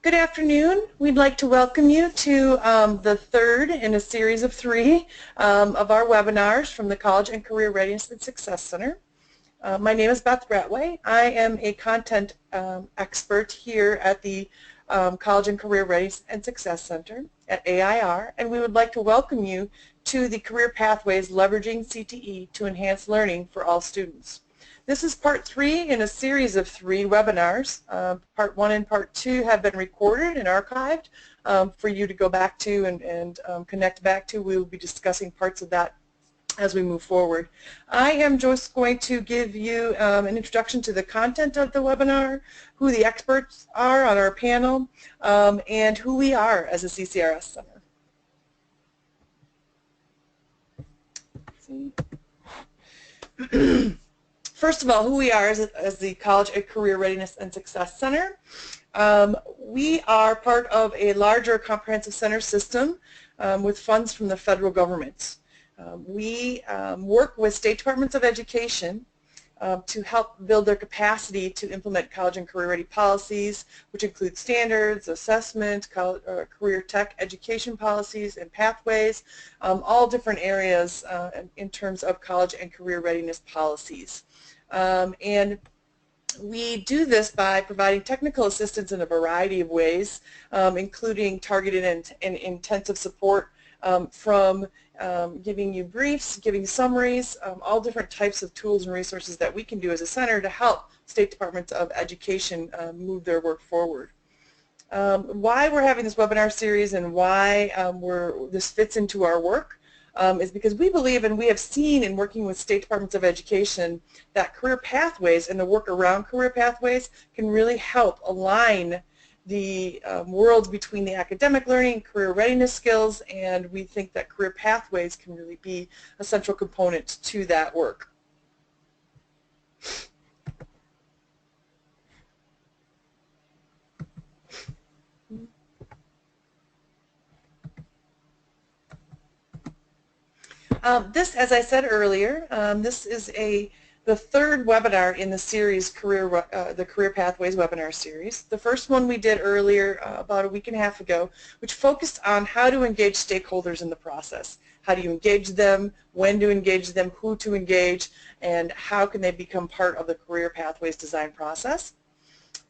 Good afternoon. We'd like to welcome you to the third in a series of three of our webinars from the College and Career Readiness and Success Center. My name is Beth Bratway. I am a content expert here at the College and Career Readiness and Success Center at AIR, and we would like to welcome you to the Career Pathways Leveraging CTE to Enhance Learning for All Students. This is part 3 in a series of 3 webinars. Part 1 and part 2 have been recorded and archived for you to go back to and connect back to. We will be discussing parts of that as we move forward. I am just going to give you an introduction to the content of the webinar, who the experts are on our panel, and who we are as a CCRS Center. Let's see. First of all, who we are as the College and Career Readiness and Success Center. We are part of a larger comprehensive center system with funds from the federal government. We work with state departments of education to help build their capacity to implement college and career ready policies, which include standards, assessment, career tech education policies and pathways, all different areas in terms of college and career readiness policies. And we do this by providing technical assistance in a variety of ways, including targeted and intensive support from giving you briefs, giving summaries, all different types of tools and resources that we can do as a center to help state departments of education move their work forward. Why we're having this webinar series and why this fits into our work is because we believe and we have seen in working with state departments of education that career pathways and the work around career pathways can really help align the worlds between the academic learning and career readiness skills, and we think that career pathways can really be a central component to that work. This, as I said earlier, this is the third webinar in the series, the Career Pathways webinar series. The first one we did earlier, about a week and a half ago, which focused on how to engage stakeholders in the process. How do you engage them, when to engage them, who to engage, and how can they become part of the Career Pathways design process.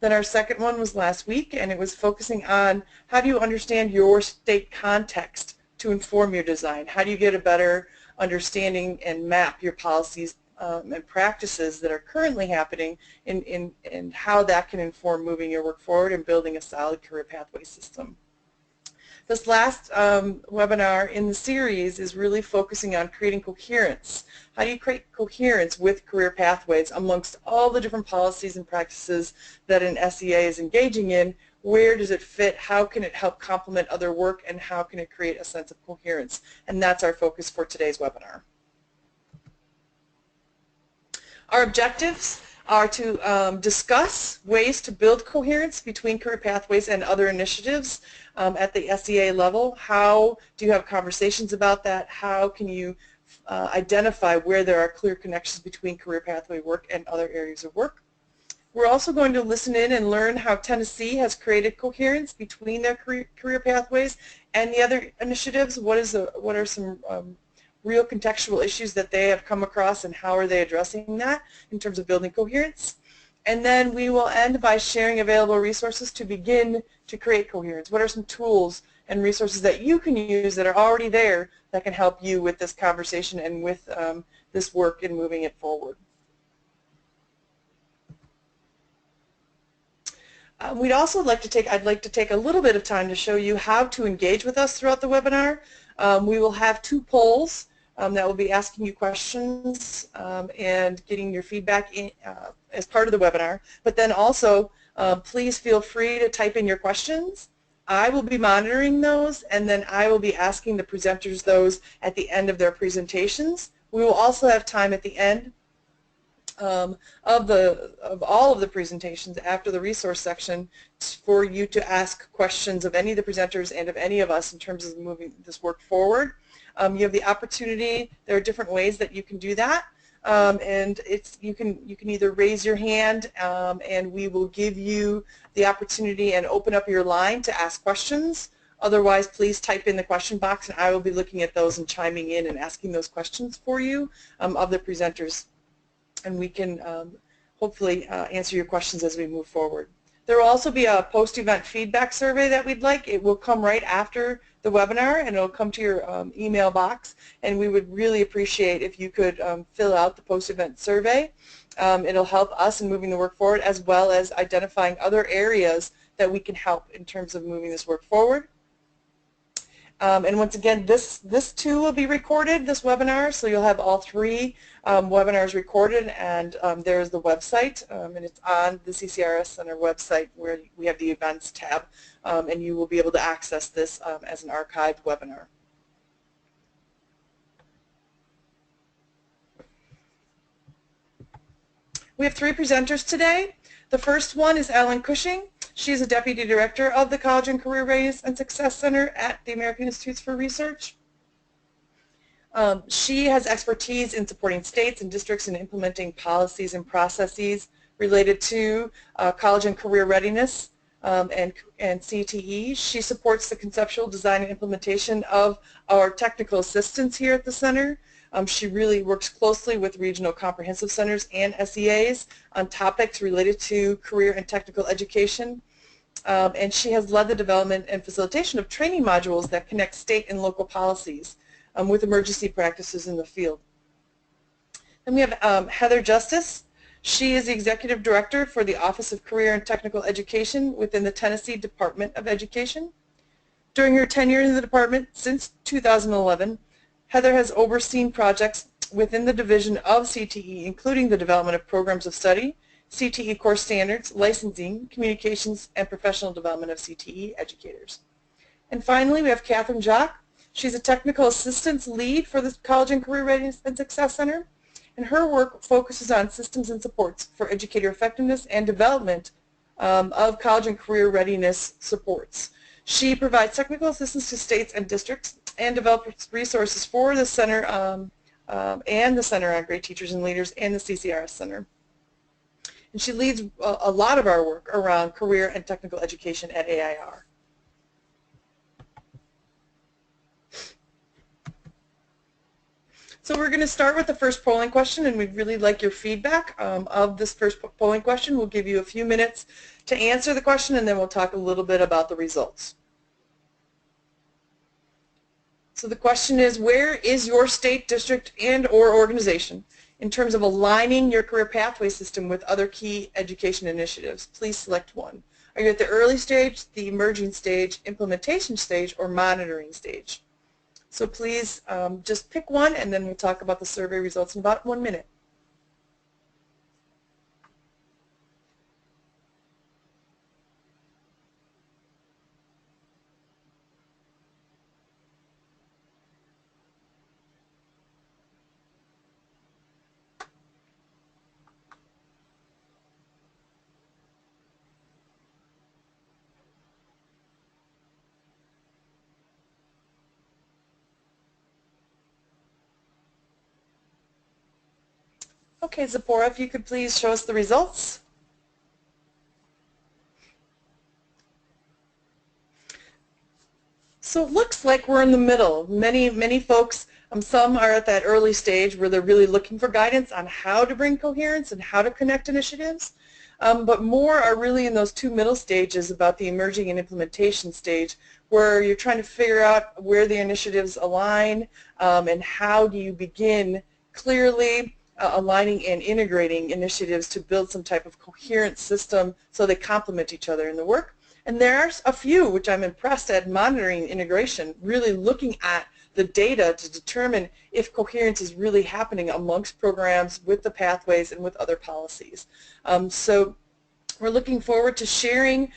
Then our second one was last week, and it was focusing on how do you understand your state context to inform your design. How do you get a better understanding and map your policies and practices that are currently happening and how that can inform moving your work forward and building a solid career pathway system. This last webinar in the series is really focusing on creating coherence. How do you create coherence with career pathways amongst all the different policies and practices that an SEA is engaging in? Where does it fit? How can it help complement other work? And how can it create a sense of coherence? And that's our focus for today's webinar. Our objectives are to discuss ways to build coherence between career pathways and other initiatives at the SEA level. How do you have conversations about that? How can you identify where there are clear connections between career pathway work and other areas of work? We're also going to listen in and learn how Tennessee has created coherence between their career pathways and the other initiatives. What are some real contextual issues that they have come across and how are they addressing that in terms of building coherence? And then we will end by sharing available resources to begin to create coherence. What are some tools and resources that you can use that are already there that can help you with this conversation and with this work and moving it forward? We'd also like to take a little bit of time to show you how to engage with us throughout the webinar. We will have 2 polls that will be asking you questions and getting your feedback as part of the webinar. But then also, please feel free to type in your questions. I will be monitoring those, and then I will be asking the presenters those at the end of their presentations. We will also have time at the end of all of the presentations after the resource section for you to ask questions of any of the presenters and of any of us in terms of moving this work forward. You have the opportunity, there are different ways that you can do that. and you can either raise your hand and we will give you the opportunity and open up your line to ask questions. Otherwise, please type in the question box and I will be looking at those and chiming in and asking those questions for you of the presenters, and we can hopefully answer your questions as we move forward. There will also be a post-event feedback survey that we'd like. It will come right after the webinar and it will come to your email box, and we would really appreciate if you could fill out the post-event survey. It'll help us in moving the work forward, as well as identifying other areas that we can help in terms of moving this work forward. And once again, this too will be recorded, this webinar, so you'll have all three webinars recorded, and there's the website, and it's on the CCRS Center website where we have the events tab, and you will be able to access this as an archived webinar. We have three presenters today. The first one is Ellen Cushing. She's a Deputy Director of the College and Career Readiness and Success Center at the American Institutes for Research. She has expertise in supporting states and districts in implementing policies and processes related to college and career readiness and CTE. She supports the conceptual design and implementation of our technical assistants here at the center. She really works closely with regional comprehensive centers and SEAs on topics related to career and technical education. And she has led the development and facilitation of training modules that connect state and local policies with emergency practices in the field. Then we have Heather Justice. She is the Executive Director for the Office of Career and Technical Education within the Tennessee Department of Education. During her tenure in the department since 2011, Heather has overseen projects within the division of CTE, including the development of programs of study, CTE course standards, licensing, communications, and professional development of CTE educators. And finally, we have Catherine Jock. She's a technical assistance lead for the College and Career Readiness and Success Center, and her work focuses on systems and supports for educator effectiveness and development of college and career readiness supports. She provides technical assistance to states and districts and develops resources for the center and the Center on Great Teachers and Leaders and the CCRS Center. And she leads a lot of our work around career and technical education at AIR. So we're going to start with the first polling question, and we'd really like your feedback of this first polling question. We'll give you a few minutes to answer the question, and then we'll talk a little bit about the results. So the question is, where is your state, district, and or organization in terms of aligning your career pathway system with other key education initiatives? Please select one. Are you at the early stage, the emerging stage, implementation stage, or monitoring stage? So please just pick one, and then we'll talk about the survey results in about 1 minute. Okay, Zipporah, if you could please show us the results. So it looks like we're in the middle. Many folks, some are at that early stage where they're really looking for guidance on how to bring coherence and how to connect initiatives. But more are really in those two middle stages about the emerging and implementation stage, where you're trying to figure out where the initiatives align and how do you begin clearly aligning and integrating initiatives to build some type of coherent system so they complement each other in the work. And there are a few which I'm impressed at monitoring integration, really looking at the data to determine if coherence is really happening amongst programs, with the pathways, and with other policies. So we're looking forward to sharing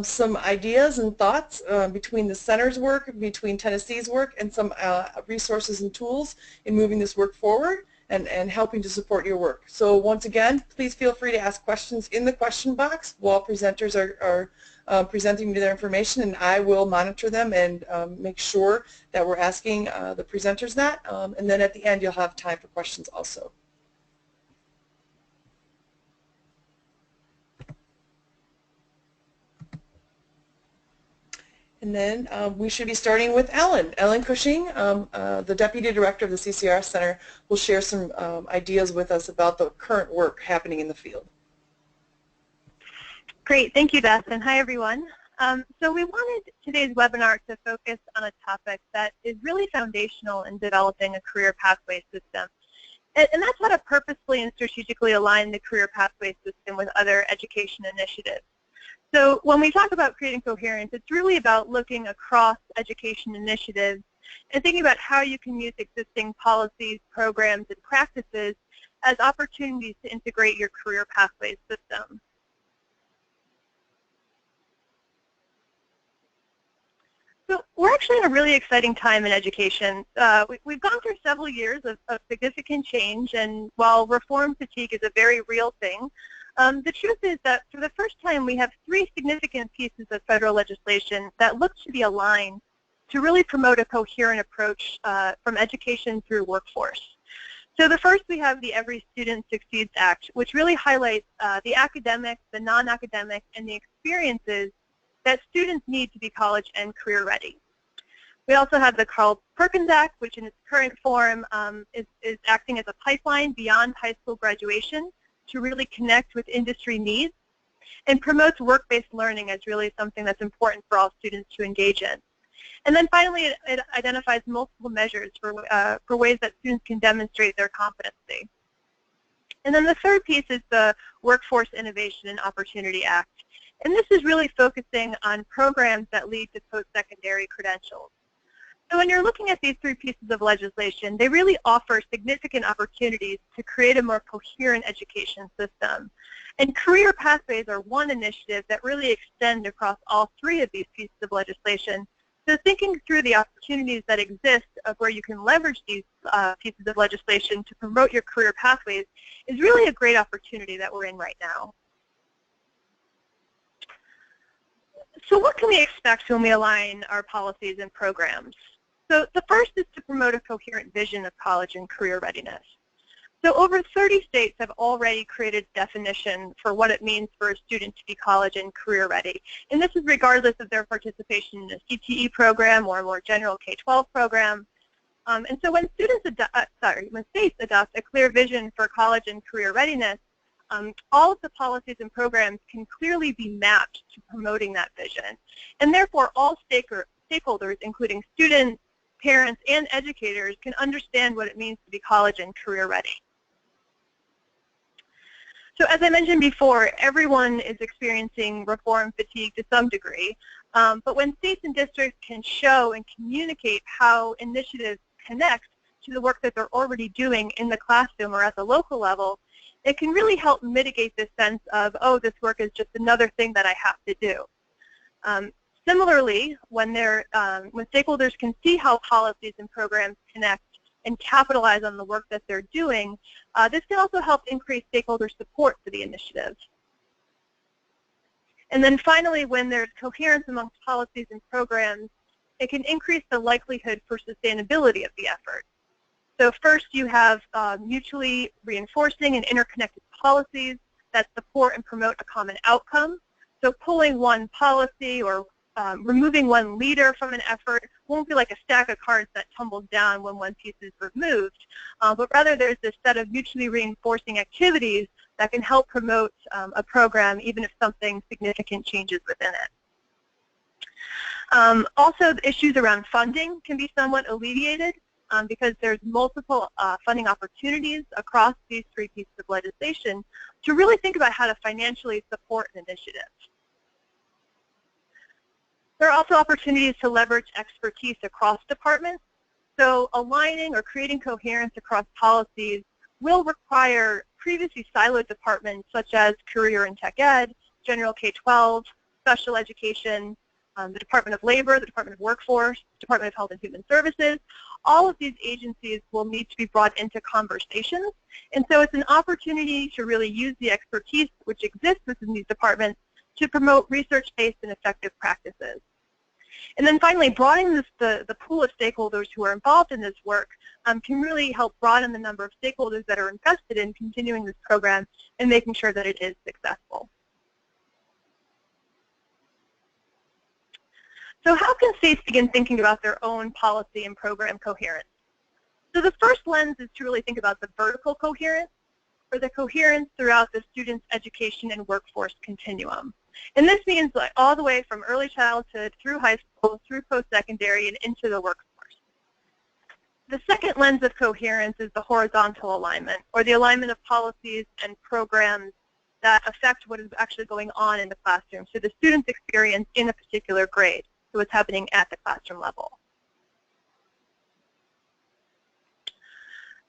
some ideas and thoughts between the center's work, between Tennessee's work, and some resources and tools in moving this work forward and helping to support your work. So once again, please feel free to ask questions in the question box while presenters are presenting their information, and I will monitor them and make sure that we're asking the presenters that. And then at the end, you'll have time for questions also. And then we should be starting with Ellen. Ellen Cushing, the Deputy Director of the CCRS Center, will share some ideas with us about the current work happening in the field. Great, thank you, Beth, and hi, everyone. So we wanted today's webinar to focus on a topic that is really foundational in developing a career pathway system. And that's how to purposefully and strategically align the career pathway system with other education initiatives. So when we talk about creating coherence, it's really about looking across education initiatives and thinking about how you can use existing policies, programs, and practices as opportunities to integrate your career pathway system. So we're actually in a really exciting time in education. We've gone through several years of significant change, and while reform fatigue is a very real thing, the truth is that for the first time we have 3 significant pieces of federal legislation that look to be aligned to really promote a coherent approach from education through workforce. So the first, we have the Every Student Succeeds Act, which really highlights the academic, the non-academic, and the experiences that students need to be college and career ready. We also have the Carl Perkins Act, which in its current form is acting as a pipeline beyond high school graduation to really connect with industry needs, and promotes work-based learning as really something that's important for all students to engage in. And then finally, it identifies multiple measures for ways that students can demonstrate their competency. And then the third piece is the Workforce Innovation and Opportunity Act. And this is really focusing on programs that lead to post-secondary credentials. So when you're looking at these 3 pieces of legislation, they really offer significant opportunities to create a more coherent education system. And career pathways are one initiative that really extend across all 3 of these pieces of legislation. So thinking through the opportunities that exist of where you can leverage these pieces of legislation to promote your career pathways is really a great opportunity that we're in right now. So what can we expect when we align our policies and programs? So the first is to promote a coherent vision of college and career readiness. So over 30 states have already created a definition for what it means for a student to be college and career ready. And this is regardless of their participation in a CTE program or a more general K-12 program. And so when states adopt a clear vision for college and career readiness, all of the policies and programs can clearly be mapped to promoting that vision. And therefore, all stakeholders, including students, parents, and educators, can understand what it means to be college and career ready. So as I mentioned before, everyone is experiencing reform fatigue to some degree. But when states and districts can show and communicate how initiatives connect to the work that they're already doing in the classroom or at the local level, it can really help mitigate this sense of, oh, this work is just another thing that I have to do. Similarly, when stakeholders can see how policies and programs connect and capitalize on the work that they're doing, this can also help increase stakeholder support for the initiative. And then finally, when there's coherence amongst policies and programs, it can increase the likelihood for sustainability of the effort. So first, you have mutually reinforcing and interconnected policies that support and promote a common outcome. So pulling one policy or removing one leader from an effort won't be like a stack of cards that tumbles down when one piece is removed, but rather there's this set of mutually reinforcing activities that can help promote a program even if something significant changes within it. Also, the issues around funding can be somewhat alleviated because there's multiple funding opportunities across these 3 pieces of legislation to really think about how to financially support an initiative. There are also opportunities to leverage expertise across departments. So aligning or creating coherence across policies will require previously siloed departments such as career and tech ed, general K-12, special education, the Department of Labor, the Department of Workforce, Department of Health and Human Services. All of these agencies will need to be brought into conversations. And so it's an opportunity to really use the expertise which exists within these departments to promote research-based and effective practices. And then finally, broadening the pool of stakeholders who are involved in this work can really help broaden the number of stakeholders that are invested in continuing this program and making sure that it is successful. So how can states begin thinking about their own policy and program coherence? So the first lens is to really think about the vertical coherence, or the coherence throughout the student's education and workforce continuum. And this means like all the way from early childhood through high school, through post-secondary, and into the workforce. The second lens of coherence is the horizontal alignment, or the alignment of policies and programs that affect what is actually going on in the classroom, so the student's experience in a particular grade, so what's happening at the classroom level.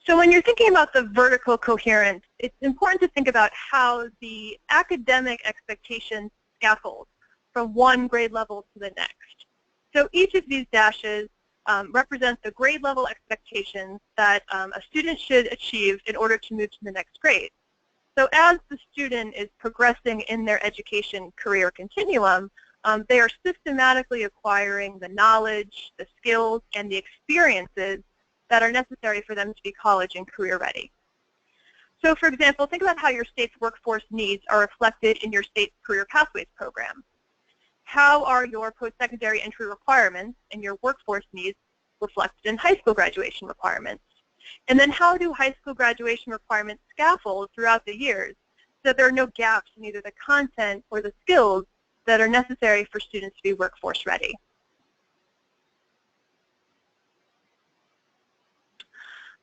So when you're thinking about the vertical coherence, it's important to think about how the academic expectations scaffold from one grade level to the next. So each of these dashes represents the grade level expectations that a student should achieve in order to move to the next grade. So as the student is progressing in their education career continuum, they are systematically acquiring the knowledge, the skills, and the experiences that are necessary for them to be college and career ready. So for example, think about how your state's workforce needs are reflected in your state's career pathways program. How are your post-secondary entry requirements and your workforce needs reflected in high school graduation requirements? And then how do high school graduation requirements scaffold throughout the years so that there are no gaps in either the content or the skills that are necessary for students to be workforce ready?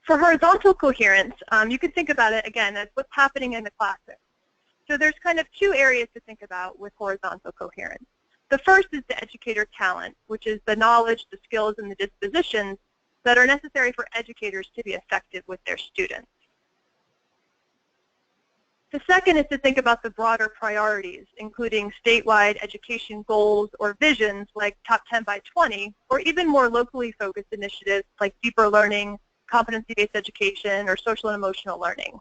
For horizontal coherence, you can think about it, again, as what's happening in the classroom. So there's kind of two areas to think about with horizontal coherence. The first is the educator talent, which is the knowledge, the skills, and the dispositions that are necessary for educators to be effective with their students. The second is to think about the broader priorities, including statewide education goals or visions like Top 10 by 20, or even more locally focused initiatives like deeper learning, competency-based education, or social and emotional learning.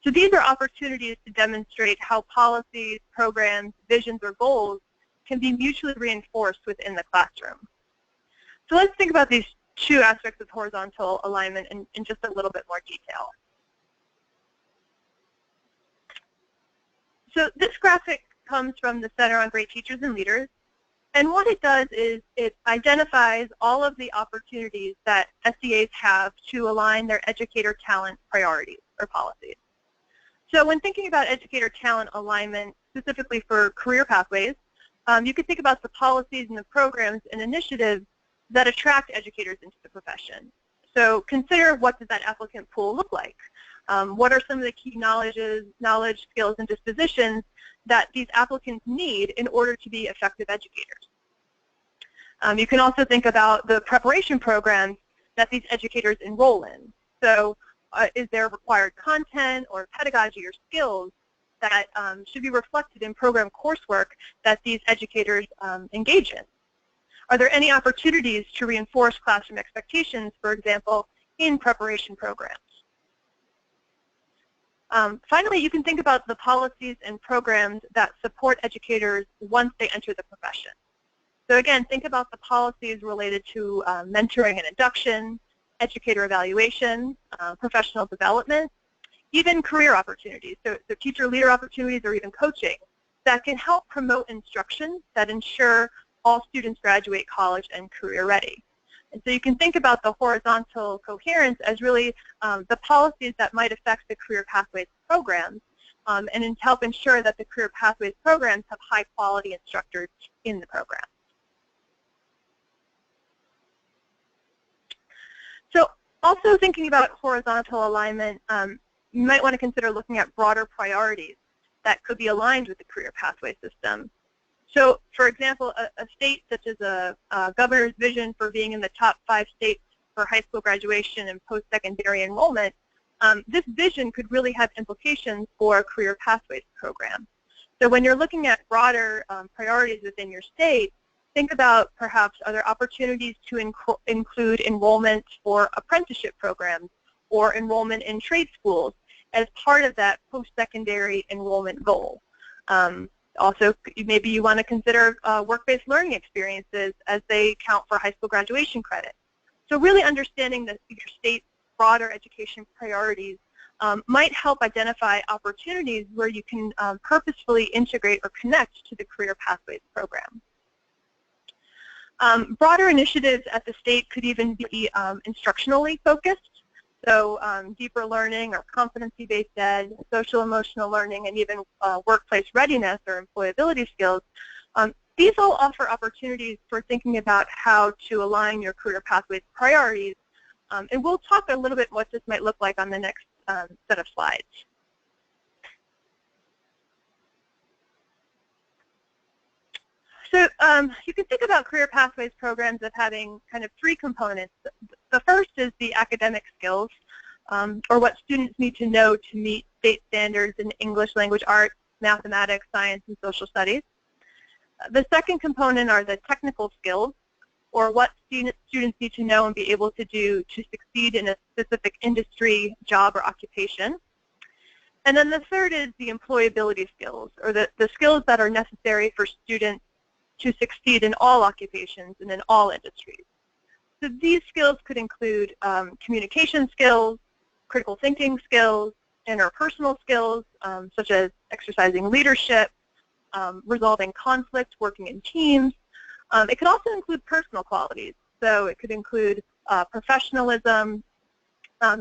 So these are opportunities to demonstrate how policies, programs, visions, or goals can be mutually reinforced within the classroom. So let's think about these two aspects of horizontal alignment in just a little bit more detail. So this graphic comes from the Center on Great Teachers and Leaders. And what it does is it identifies all of the opportunities that SEAs have to align their educator talent priorities or policies. So when thinking about educator talent alignment, specifically for career pathways, you can think about the policies and the programs and initiatives that attract educators into the profession. So consider, what does that applicant pool look like? What are some of the key knowledge, skills, and dispositions that these applicants need in order to be effective educators? You can also think about the preparation programs that these educators enroll in. So is there required content or pedagogy or skills that should be reflected in program coursework that these educators engage in? Are there any opportunities to reinforce classroom expectations, for example, in preparation programs? Finally, you can think about the policies and programs that support educators once they enter the profession. So again, think about the policies related to mentoring and induction, educator evaluation, professional development, even career opportunities, so teacher leader opportunities or even coaching that can help promote instruction that ensure all students graduate college and career ready. And so you can think about the horizontal coherence as really the policies that might affect the career pathways programs and help ensure that the career pathways programs have high quality instructors in the program. So also thinking about horizontal alignment, you might want to consider looking at broader priorities that could be aligned with the career pathway system. So, for example, a state such as a governor's vision for being in the top 5 states for high school graduation and post-secondary enrollment, this vision could really have implications for a career pathways program. So when you're looking at broader priorities within your state, think about perhaps other opportunities to include enrollment for apprenticeship programs or enrollment in trade schools as part of that post-secondary enrollment goal. Also, maybe you want to consider work-based learning experiences as they count for high school graduation credit. So really understanding that your state's broader education priorities might help identify opportunities where you can purposefully integrate or connect to the career pathways program. Broader initiatives at the state could even be instructionally focused, so deeper learning or competency-based ed, social emotional learning, and even workplace readiness or employability skills. These all offer opportunities for thinking about how to align your career pathways priorities, and we'll talk a little bit what this might look like on the next set of slides. So you can think about career pathways programs as having kind of three components. The first is the academic skills, or what students need to know to meet state standards in English language arts, mathematics, science, and social studies. The second component are the technical skills, or what students need to know and be able to do to succeed in a specific industry, job, or occupation. And then the third is the employability skills, or the skills that are necessary for students to succeed in all occupations and in all industries. So these skills could include communication skills, critical thinking skills, interpersonal skills, such as exercising leadership, resolving conflict, working in teams. It could also include personal qualities. So it could include professionalism,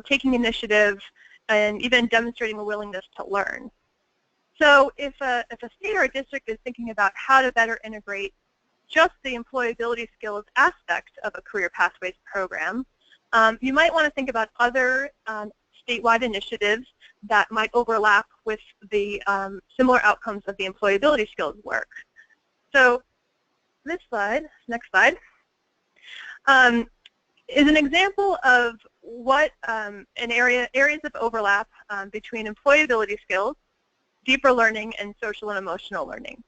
taking initiative, and even demonstrating a willingness to learn. So if a state or a district is thinking about how to better integrate just the employability skills aspect of a career pathways program, you might want to think about other statewide initiatives that might overlap with the similar outcomes of the employability skills work. So this slide, next slide, is an example of what areas of overlap between employability skills, deeper learning, and social and emotional learning.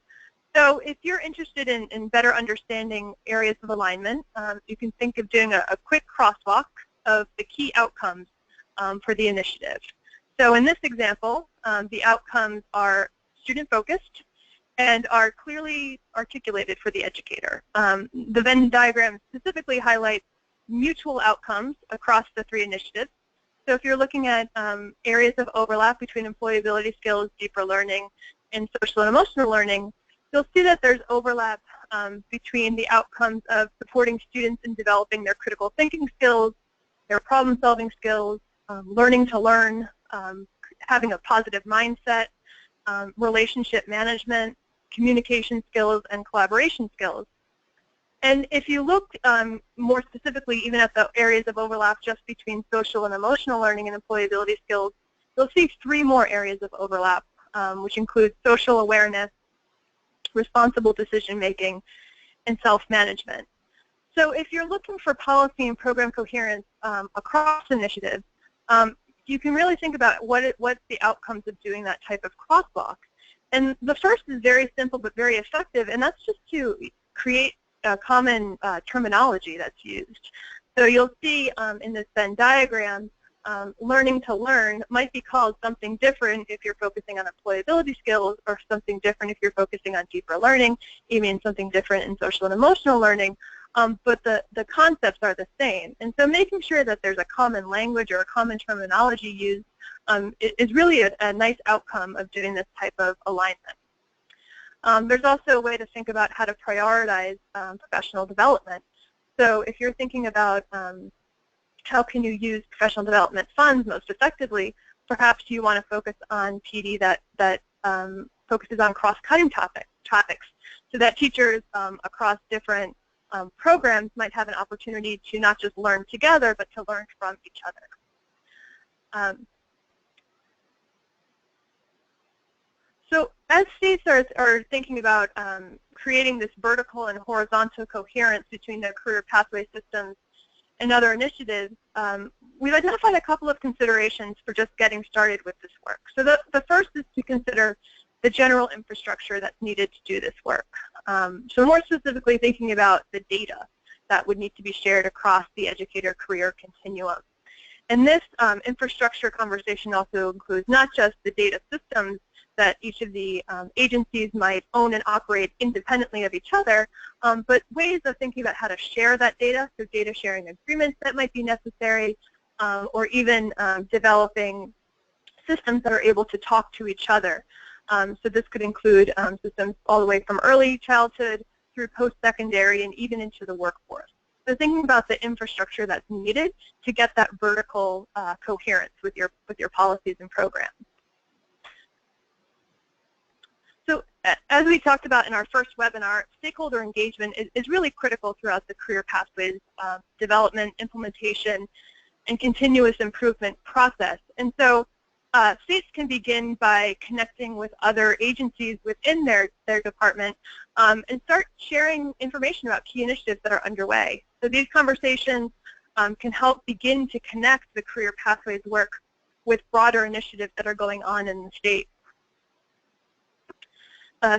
So if you're interested in better understanding areas of alignment, you can think of doing a quick crosswalk of the key outcomes for the initiative. So in this example, the outcomes are student-focused and are clearly articulated for the educator. The Venn diagram specifically highlights mutual outcomes across the three initiatives. So if you're looking at areas of overlap between employability skills, deeper learning, and social and emotional learning, you'll see that there's overlap between the outcomes of supporting students in developing their critical thinking skills, their problem-solving skills, learning to learn, having a positive mindset, relationship management, communication skills, and collaboration skills. And if you look more specifically even at the areas of overlap just between social and emotional learning and employability skills, you'll see three more areas of overlap, which include social awareness, responsible decision-making, and self-management. So if you're looking for policy and program coherence across initiatives, you can really think about what's the outcomes of doing that type of crosswalk. And the first is very simple but very effective, and that's just to create a common terminology that's used. So you'll see in this Venn diagram, learning to learn might be called something different if you're focusing on employability skills, or something different if you're focusing on deeper learning, even something different in social and emotional learning. But the concepts are the same. And so making sure that there's a common language or a common terminology used is really a nice outcome of doing this type of alignment. There's also a way to think about how to prioritize professional development. So if you're thinking about how can you use professional development funds most effectively, perhaps you want to focus on PD that focuses on cross-cutting topics, so that teachers across different programs might have an opportunity to not just learn together, but to learn from each other. So as states are thinking about creating this vertical and horizontal coherence between their career pathway systems and other initiatives, we've identified a couple of considerations for just getting started with this work. So the first is to consider the general infrastructure that's needed to do this work. So more specifically thinking about the data that would need to be shared across the educator career continuum. And this infrastructure conversation also includes not just the data systems that each of the agencies might own and operate independently of each other, but ways of thinking about how to share that data, so data sharing agreements that might be necessary, or even developing systems that are able to talk to each other. So this could include systems all the way from early childhood through post-secondary and even into the workforce. So thinking about the infrastructure that's needed to get that vertical coherence with your policies and programs. So as we talked about in our first webinar, stakeholder engagement is really critical throughout the career pathways development, implementation, and continuous improvement process. And so states can begin by connecting with other agencies within their department and start sharing information about key initiatives that are underway. So these conversations can help begin to connect the career pathways work with broader initiatives that are going on in the state.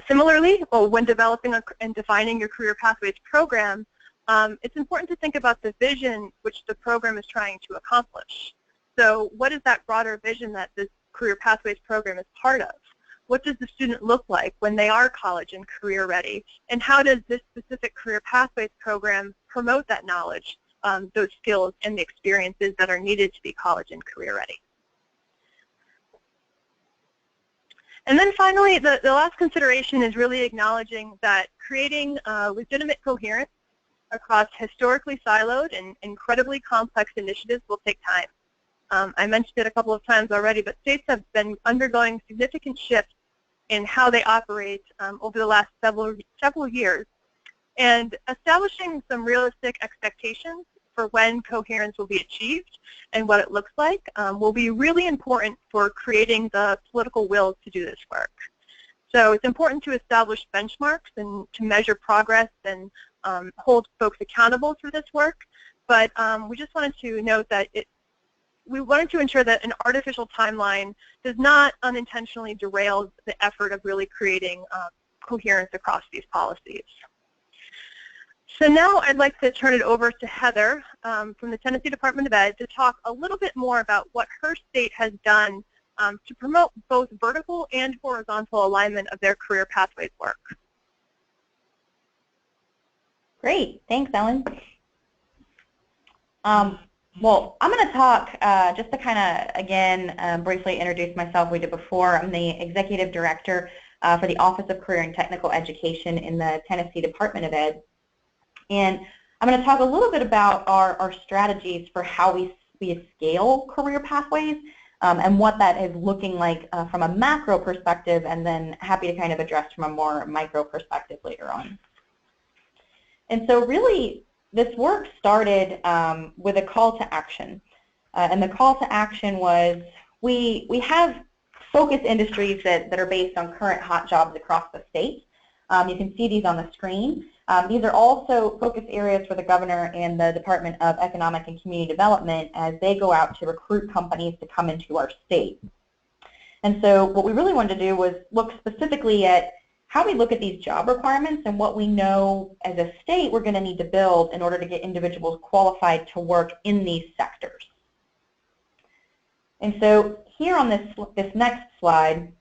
Similarly, when developing and defining your career pathways program, it's important to think about the vision which the program is trying to accomplish. So what is that broader vision that this career pathways program is part of? What does the student look like when they are college and career ready? And how does this specific career pathways program promote that knowledge, those skills, and the experiences that are needed to be college and career ready? And then finally, the last consideration is really acknowledging that creating legitimate coherence across historically siloed and incredibly complex initiatives will take time. I mentioned it a couple of times already, but states have been undergoing significant shifts in how they operate over the last several years. And establishing some realistic expectations for when coherence will be achieved and what it looks like will be really important for creating the political will to do this work. So it's important to establish benchmarks and to measure progress and hold folks accountable for this work. But we just wanted to note that we wanted to ensure that an artificial timeline does not unintentionally derail the effort of really creating coherence across these policies. So now I'd like to turn it over to Heather from the Tennessee Department of Ed to talk a little bit more about what her state has done to promote both vertical and horizontal alignment of their career pathways work. Great, thanks, Ellen. Well, I'm going to talk just to kind of, again, briefly introduce myself. We did before. I'm the Executive Director for the Office of Career and Technical Education in the Tennessee Department of Ed. And I'm going to talk a little bit about our strategies for how we scale career pathways and what that is looking like from a macro perspective, and then happy to kind of address from a more micro perspective later on. And so really, this work started with a call to action. And the call to action was we have focus industries that are based on current hot jobs across the state. You can see these on the screen. These are also focus areas for the governor and the Department of Economic and Community Development as they go out to recruit companies to come into our state. And so what we really wanted to do was look specifically at how we look at these job requirements and what we know as a state we're going to need to build in order to get individuals qualified to work in these sectors. And so here on this next slide,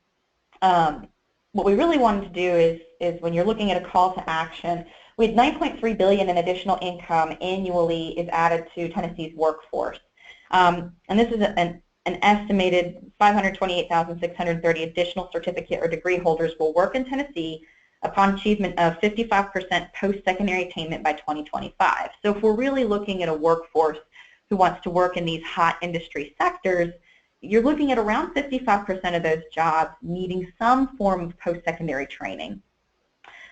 what we really wanted to do is when you're looking at a call to action, we had $9.3 billion in additional income annually is added to Tennessee's workforce. And this is an estimated 528,630 additional certificate or degree holders will work in Tennessee upon achievement of 55% post-secondary attainment by 2025. So if we're really looking at a workforce who wants to work in these hot industry sectors, you're looking at around 55% of those jobs needing some form of post-secondary training.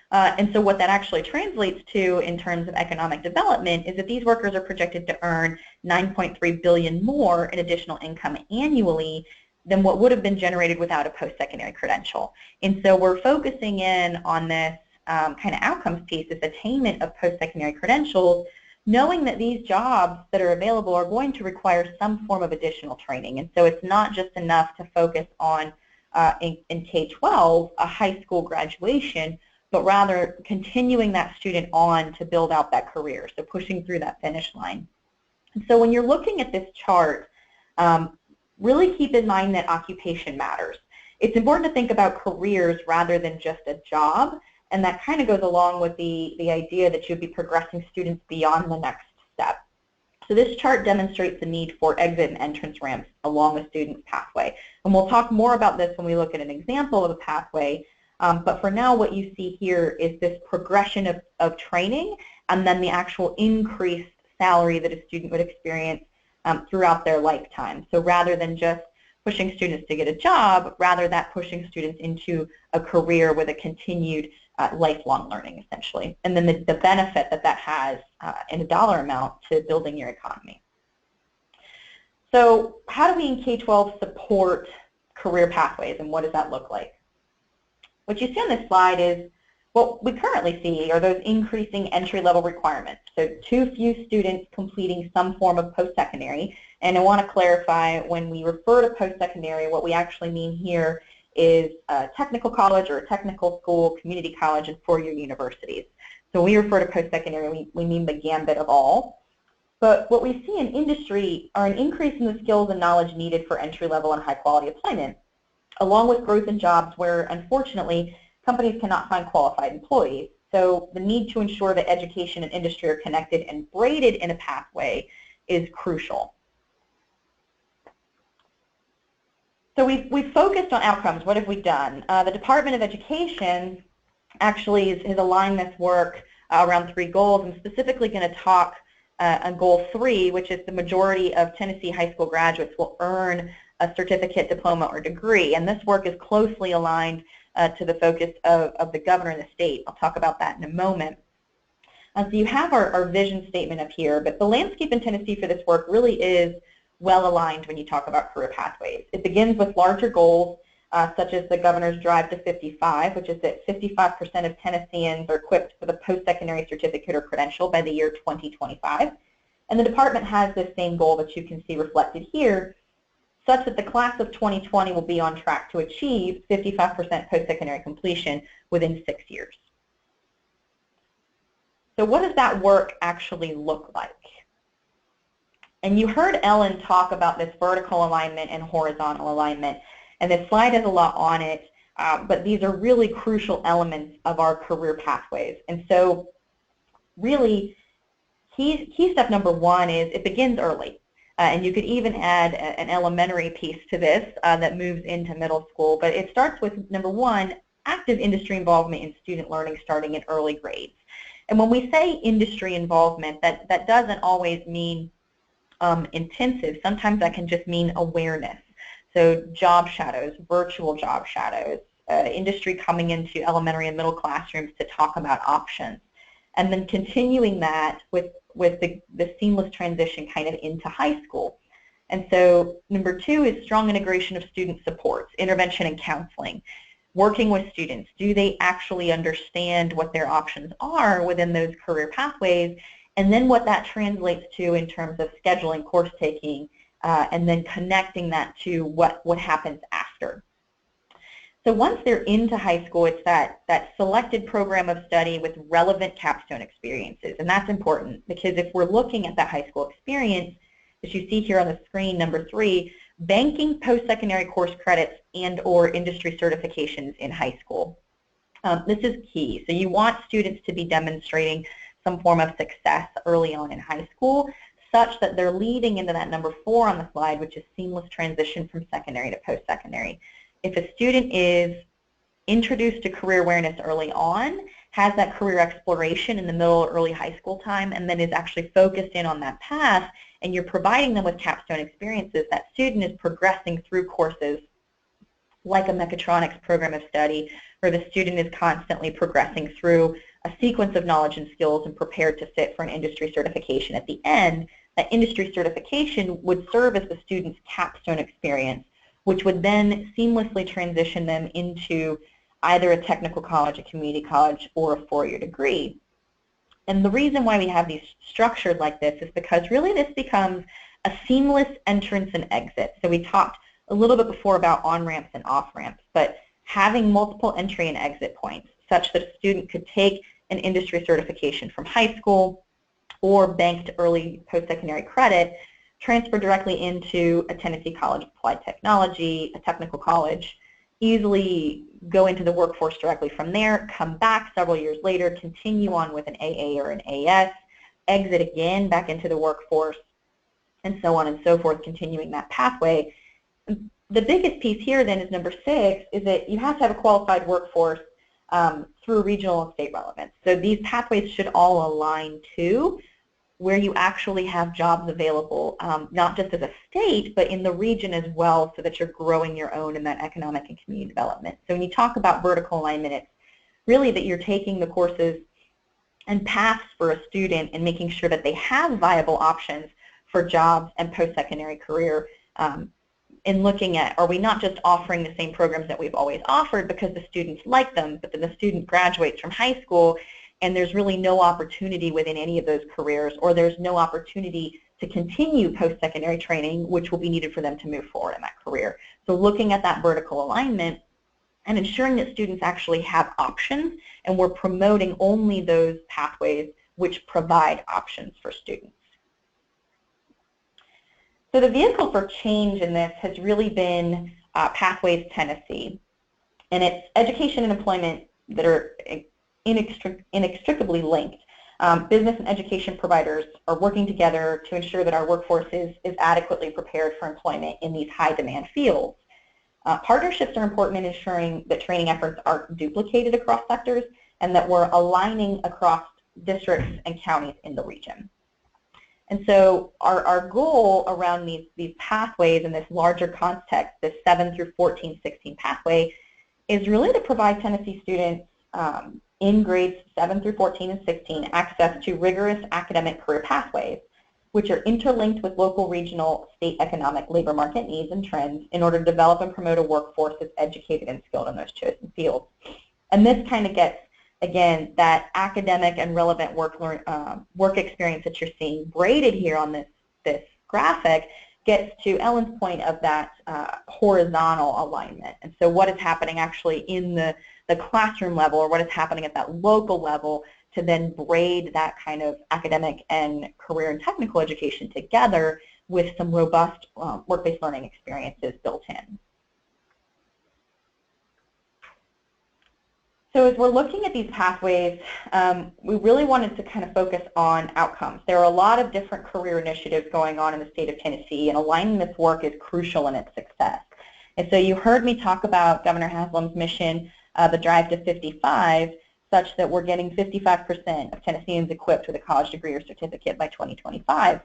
And so what that actually translates to in terms of economic development is that these workers are projected to earn $9.3 billion more in additional income annually than what would have been generated without a post-secondary credential. And so we're focusing in on this kind of outcomes piece, this attainment of post-secondary credentials, knowing that these jobs that are available are going to require some form of additional training. And so it's not just enough to focus on, in K-12, a high school graduation, but rather continuing that student on to build out that career, so pushing through that finish line. And so when you're looking at this chart, really keep in mind that occupation matters. It's important to think about careers rather than just a job, and that kind of goes along with the idea that you'd be progressing students beyond the next step. So this chart demonstrates the need for exit and entrance ramps along a student's pathway. And we'll talk more about this when we look at an example of a pathway. But for now, what you see here is this progression of training and then the actual increased salary that a student would experience throughout their lifetime. So rather than just pushing students to get a job, rather that pushing students into a career with a continued lifelong learning, essentially. And then the benefit that that has in a dollar amount to building your economy. So how do we in K-12 support career pathways, and what does that look like? What you see on this slide is what we currently see are those increasing entry-level requirements. So too few students completing some form of post-secondary. And I want to clarify, when we refer to post-secondary, what we actually mean here is a technical college or a technical school, community college, and four-year universities. So when we refer to post-secondary, we mean the gambit of all. But what we see in industry are an increase in the skills and knowledge needed for entry-level and high-quality employment, along with growth in jobs where, unfortunately, companies cannot find qualified employees. So the need to ensure that education and industry are connected and braided in a pathway is crucial. So we've focused on outcomes. What have we done? The Department of Education actually has aligned this work around 3 goals. I'm specifically going to talk on goal 3, which is the majority of Tennessee high school graduates will earn a certificate, diploma, or degree. And this work is closely aligned to the focus of the governor and the state. I'll talk about that in a moment. So you have our vision statement up here, but the landscape in Tennessee for this work really is well aligned when you talk about career pathways. It begins with larger goals, such as the governor's drive to 55, which is that 55% of Tennesseans are equipped with a post-secondary certificate or credential by the year 2025. And the department has this same goal that you can see reflected here, such that the class of 2020 will be on track to achieve 55% post-secondary completion within 6 years. So what does that work actually look like? And you heard Ellen talk about this vertical alignment and horizontal alignment, and this slide has a lot on it, but these are really crucial elements of our career pathways. And so really, key step number 1 is it begins early. And you could even add an elementary piece to this that moves into middle school. But it starts with, number 1, active industry involvement in student learning starting in early grades. And when we say industry involvement, that doesn't always mean intensive. Sometimes that can just mean awareness. So job shadows, virtual job shadows, industry coming into elementary and middle classrooms to talk about options. And then continuing that with the seamless transition kind of into high school. And so number 2 is strong integration of student supports, intervention and counseling, working with students. Do they actually understand what their options are within those career pathways, and then what that translates to in terms of scheduling, course taking, and then connecting that to what happens after. So once they're into high school, it's that selected program of study with relevant capstone experiences. And that's important because if we're looking at that high school experience, as you see here on the screen, number 3, banking post-secondary course credits and or industry certifications in high school. This is key. So you want students to be demonstrating some form of success early on in high school, such that they're leading into that number 4 on the slide, which is seamless transition from secondary to post-secondary. If a student is introduced to career awareness early on, has that career exploration in the middle or early high school time, and then is actually focused in on that path, and you're providing them with capstone experiences, that student is progressing through courses like a mechatronics program of study, where the student is constantly progressing through a sequence of knowledge and skills and prepared to sit for an industry certification at the end. That industry certification would serve as the student's capstone experience, which would then seamlessly transition them into either a technical college, a community college, or a 4-year degree. And the reason why we have these structured like this is because really this becomes a seamless entrance and exit. So we talked a little bit before about on-ramps and off-ramps, but having multiple entry and exit points such that a student could take an industry certification from high school or banked early post-secondary credit, transfer directly into a Tennessee College of Applied Technology, a technical college, easily go into the workforce directly from there, come back several years later, continue on with an AA or an AS, exit again back into the workforce, and so on and so forth, continuing that pathway. the biggest piece here then is number 6, is that you have to have a qualified workforce through regional and state relevance. So these pathways should all align to where you actually have jobs available, not just as a state, but in the region as well, so that you're growing your own in that economic and community development. So when you talk about vertical alignment, it's really that you're taking the courses and paths for a student and making sure that they have viable options for jobs and post-secondary career, in looking at, are we not just offering the same programs that we've always offered because the students like them, but then the student graduates from high school and there's really no opportunity within any of those careers, or there's no opportunity to continue post-secondary training, which will be needed for them to move forward in that career. So looking at that vertical alignment and ensuring that students actually have options, and we're promoting only those pathways which provide options for students. So the vehicle for change in this has really been Pathways Tennessee, and it's education and employment that are inextricably linked. Business and education providers are working together to ensure that our workforce is adequately prepared for employment in these high-demand fields. Partnerships are important in ensuring that training efforts aren't duplicated across sectors and that we're aligning across districts and counties in the region. And so our goal around these pathways in this larger context, this 7 through 14, 16 pathway, is really to provide Tennessee students in grades 7 through 14 and 16 access to rigorous academic career pathways, which are interlinked with local, regional, state economic labor market needs and trends in order to develop and promote a workforce that's educated and skilled in those chosen fields. And this kind of gets, again, that academic and relevant work experience that you're seeing braided here on this graphic gets to Ellen's point of that horizontal alignment. And so what is happening actually in the classroom level, or what is happening at that local level, to then braid that kind of academic and career and technical education together with some robust work-based learning experiences built in. So as we're looking at these pathways, we really wanted to kind of focus on outcomes. There are a lot of different career initiatives going on in the state of Tennessee, and aligning this work is crucial in its success. And so you heard me talk about Governor Haslam's mission, the Drive to 55, such that we're getting 55% of Tennesseans equipped with a college degree or certificate by 2025.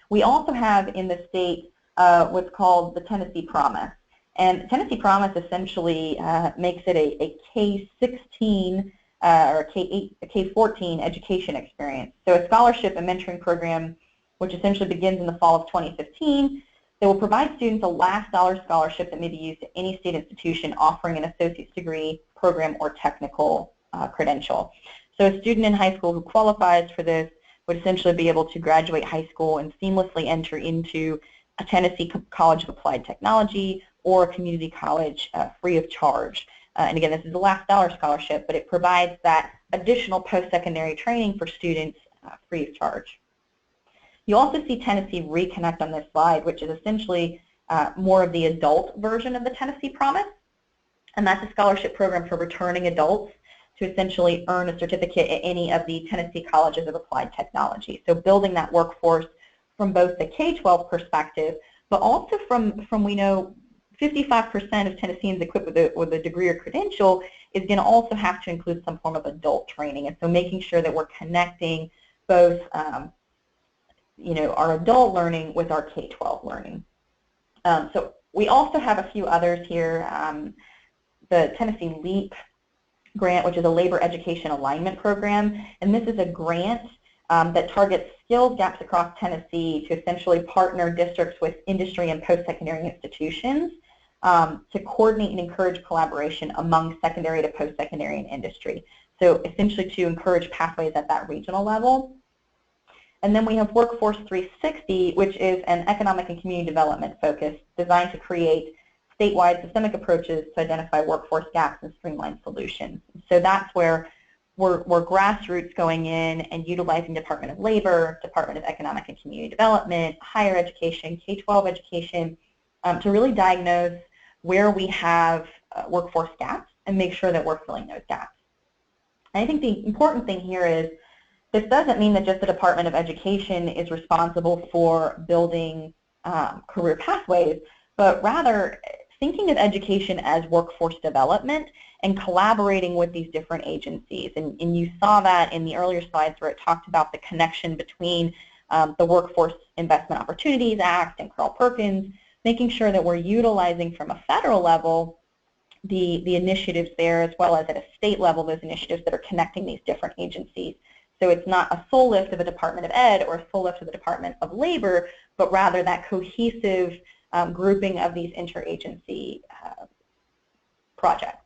We also have in the state what's called the Tennessee Promise. And Tennessee Promise essentially makes it a K-16 or a K-14 education experience. So a scholarship and mentoring program which essentially begins in the fall of 2015 that will provide students a last dollar scholarship that may be used at any state institution offering an associate's degree, program, or technical credential. So a student in high school who qualifies for this would essentially be able to graduate high school and seamlessly enter into a Tennessee College of Applied Technology or a community college free of charge. And again, this is a last dollar scholarship, but it provides that additional post-secondary training for students free of charge. You also see Tennessee Reconnect on this slide, which is essentially more of the adult version of the Tennessee Promise. And that's a scholarship program for returning adults to essentially earn a certificate at any of the Tennessee Colleges of Applied Technology. So building that workforce from both the K-12 perspective, but also from we know 55% of Tennesseans equipped with a degree or credential is going to also have to include some form of adult training. And so making sure that we're connecting both our adult learning with our K-12 learning. So we also have a few others here. The Tennessee LEAP grant, which is a labor education alignment program, and this is a grant that targets skills gaps across Tennessee to essentially partner districts with industry and post-secondary institutions to coordinate and encourage collaboration among secondary to post-secondary and industry. So essentially to encourage pathways at that regional level. And then we have Workforce 360, which is an economic and community development focus designed to create statewide systemic approaches to identify workforce gaps and streamline solutions. So that's where we're grassroots going in and utilizing Department of Labor, Department of Economic and Community Development, higher education, K-12 education, to really diagnose where we have workforce gaps and make sure that we're filling those gaps. And I think the important thing here is this doesn't mean that just the Department of Education is responsible for building career pathways, but rather thinking of education as workforce development and collaborating with these different agencies. And you saw that in the earlier slides where it talked about the connection between the Workforce Investment Opportunities Act and Carl Perkins, making sure that we're utilizing from a federal level the initiatives there, as well as at a state level those initiatives that are connecting these different agencies. So it's not a sole lift of a Department of Ed or a sole lift of the Department of Labor, but rather that cohesive grouping of these interagency projects.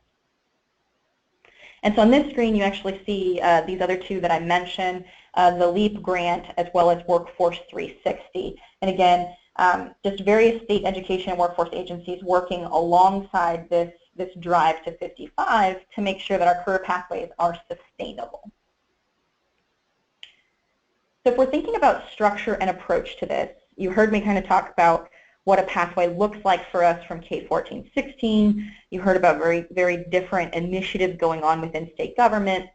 And so on this screen you actually see these other two that I mentioned, the LEAP grant as well as Workforce 360. And again, just various state education and workforce agencies working alongside this drive to 55 to make sure that our career pathways are sustainable. So if we're thinking about structure and approach to this, you heard me kind of talk about what a pathway looks like for us from K-14-16. You heard about very different initiatives going on within state government.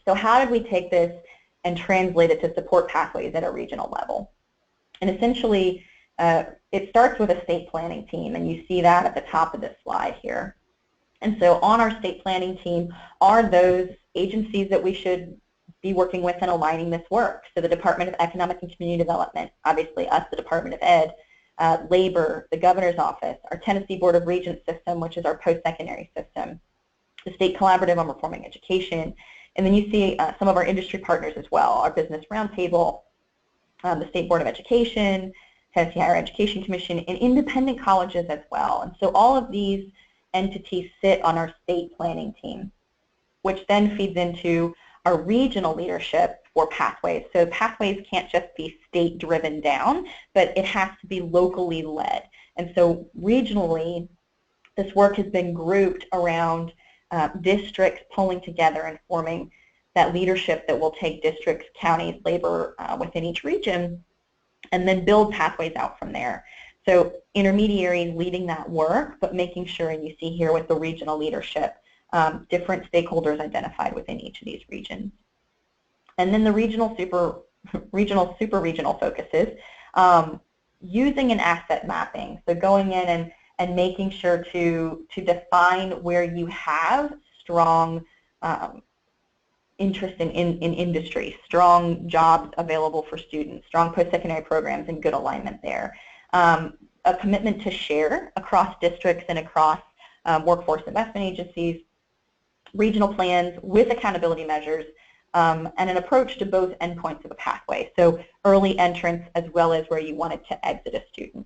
So how did we take this and translate it to support pathways at a regional level? And essentially, it starts with a state planning team, and you see that at the top of this slide here. And so on our state planning team are those agencies that we should be working with and aligning this work. So the Department of Economic and Community Development, obviously us, the Department of Ed, Labor, the Governor's Office, our Tennessee Board of Regents system, which is our post-secondary system, the State Collaborative on Reforming Education, and then you see some of our industry partners as well, our Business Roundtable, the State Board of Education, Tennessee Higher Education Commission, and independent colleges as well. And so all of these entities sit on our state planning team, which then feeds into our regional leadership for pathways. So pathways can't just be state-driven down, but it has to be locally led. And so regionally, this work has been grouped around districts pulling together and forming that leadership that will take districts, counties, labor within each region, and then build pathways out from there. So intermediaries leading that work, but making sure, and you see here with the regional leadership, different stakeholders identified within each of these regions. And then the regional super regional focuses, using an asset mapping, so going in and making sure to define where you have strong interest in industry, strong jobs available for students, strong post-secondary programs, and good alignment there. A commitment to share across districts and across workforce investment agencies, regional plans with accountability measures, and an approach to both endpoints of a pathway, so early entrance as well as where you wanted to exit a student.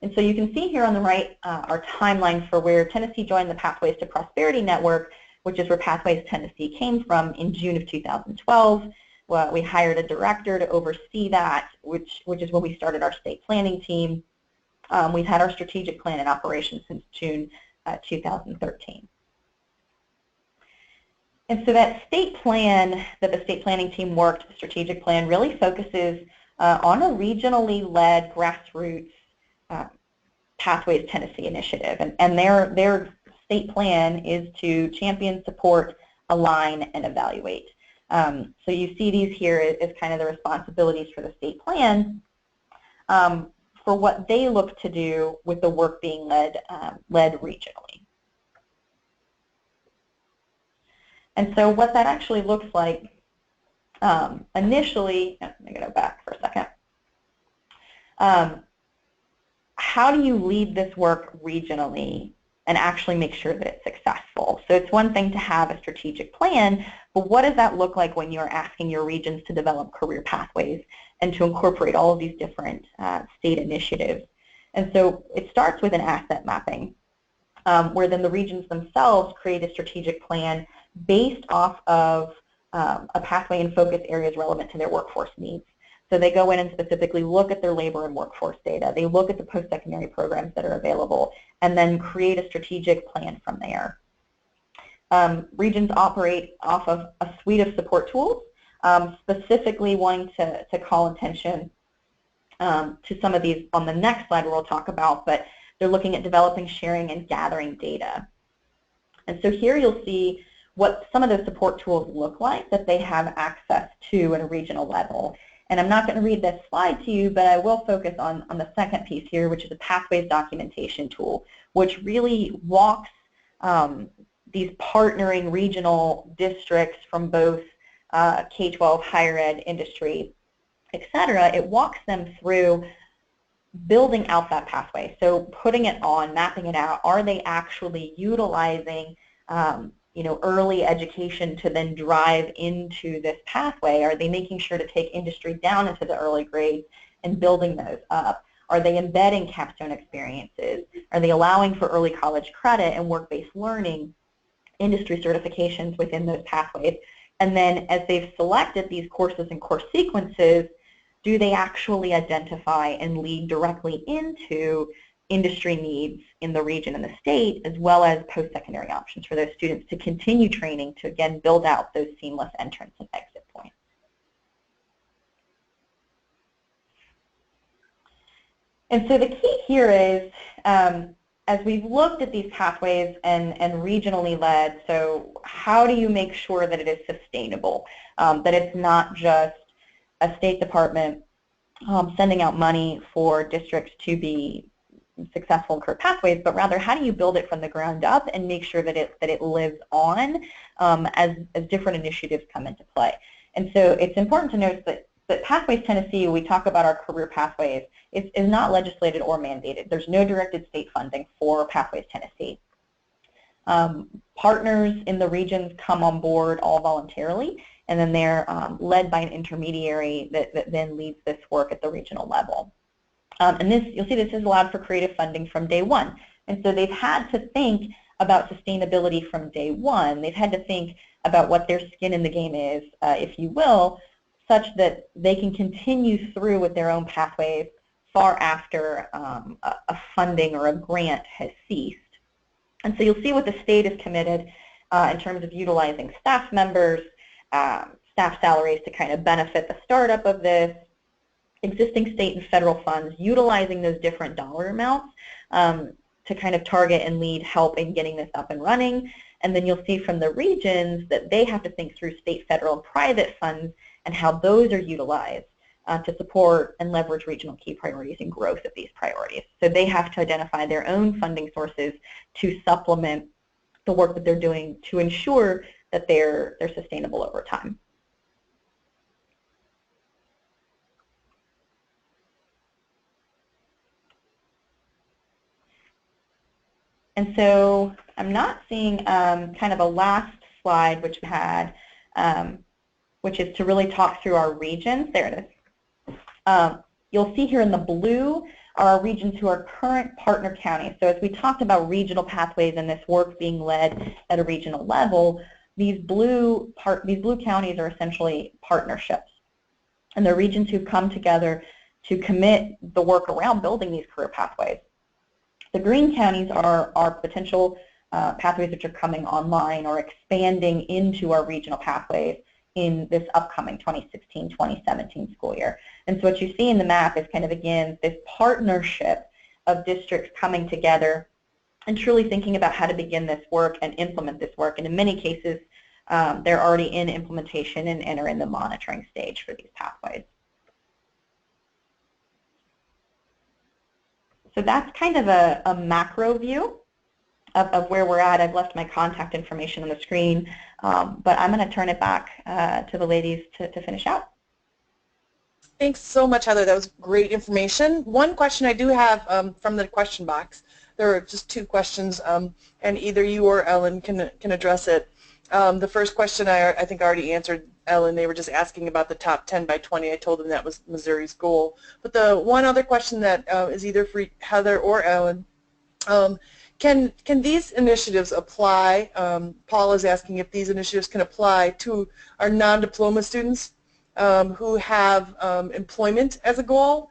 And so you can see here on the right our timeline for where Tennessee joined the Pathways to Prosperity Network, which is where Pathways Tennessee came from in June of 2012. Well, we hired a director to oversee that, which is when we started our state planning team. We've had our strategic plan in operation since June 2013. And so that state plan that the state planning team worked, the strategic plan, really focuses on a regionally led grassroots Pathways Tennessee initiative. And their state plan is to champion, support, align, and evaluate. So you see these here as kind of the responsibilities for the state plan for what they look to do with the work being led regionally. And so what that actually looks like initially, let me go back for a second. How do you lead this work regionally and actually make sure that it's successful? So it's one thing to have a strategic plan, but what does that look like when you're asking your regions to develop career pathways and to incorporate all of these different state initiatives? And so it starts with an asset mapping, where then the regions themselves create a strategic plan based off of a pathway and focus areas relevant to their workforce needs. So they go in and specifically look at their labor and workforce data. They look at the post-secondary programs that are available and then create a strategic plan from there. Regions operate off of a suite of support tools, specifically wanting to call attention to some of these on the next slide where we'll talk about, but they're looking at developing, sharing, and gathering data. And so here you'll see what some of those support tools look like that they have access to at a regional level. And I'm not going to read this slide to you, but I will focus on the second piece here, which is a pathways documentation tool, which really walks these partnering regional districts from both K-12, higher ed, industry, etc. It walks them through building out that pathway. So putting it on, mapping it out. Are they actually utilizing early education to then drive into this pathway? Are they making sure to take industry down into the early grades and building those up? Are they embedding capstone experiences? Are they allowing for early college credit and work-based learning, industry certifications within those pathways? And then as they've selected these courses and course sequences, do they actually identify and lead directly into industry needs in the region and the state, as well as post-secondary options for those students to continue training to, again, build out those seamless entrance and exit points? And so the key here is, as we've looked at these pathways and regionally led, so how do you make sure that it is sustainable, that it's not just a State Department sending out money for districts to be successful in career pathways, but rather how do you build it from the ground up and make sure that it lives on as different initiatives come into play. And so it's important to note that Pathways Tennessee, we talk about our career pathways, is not legislated or mandated. There's no directed state funding for Pathways Tennessee. Partners in the regions come on board all voluntarily, and then they're led by an intermediary that then leads this work at the regional level. And this, you'll see this is allowed for creative funding from day one. And so they've had to think about sustainability from day one. They've had to think about what their skin in the game is, if you will, such that they can continue through with their own pathways far after a funding or a grant has ceased. And so you'll see what the state is committed in terms of utilizing staff members, staff salaries to kind of benefit the startup of this, existing state and federal funds, utilizing those different dollar amounts to kind of target and lead help in getting this up and running. And then you'll see from the regions that they have to think through state, federal, and private funds and how those are utilized to support and leverage regional key priorities and growth of these priorities. So they have to identify their own funding sources to supplement the work that they're doing to ensure that they're sustainable over time. And so I'm not seeing kind of a last slide which we had, which is to really talk through our regions. There it is. You'll see here in the blue are our regions who are current partner counties. So as we talked about regional pathways and this work being led at a regional level, these blue counties are essentially partnerships. And they're regions who've come together to commit the work around building these career pathways. The green counties are potential pathways which are coming online or expanding into our regional pathways in this upcoming 2016-2017 school year. And so what you see in the map is kind of, again, this partnership of districts coming together and truly thinking about how to begin this work and implement this work. And in many cases, they're already in implementation and are in the monitoring stage for these pathways. So that's kind of a macro view of where we're at. I've left my contact information on the screen, but I'm going to turn it back to the ladies to finish out. Thanks so much, Heather. That was great information. One question I do have from the question box. There are just two questions, and either you or Ellen can address it. The first question I think I already answered, Ellen. They were just asking about the top 10 by 20. I told them that was Missouri's goal. But the one other question that is either for Heather or Ellen, can these initiatives apply? Paul is asking if these initiatives can apply to our non-diploma students who have employment as a goal.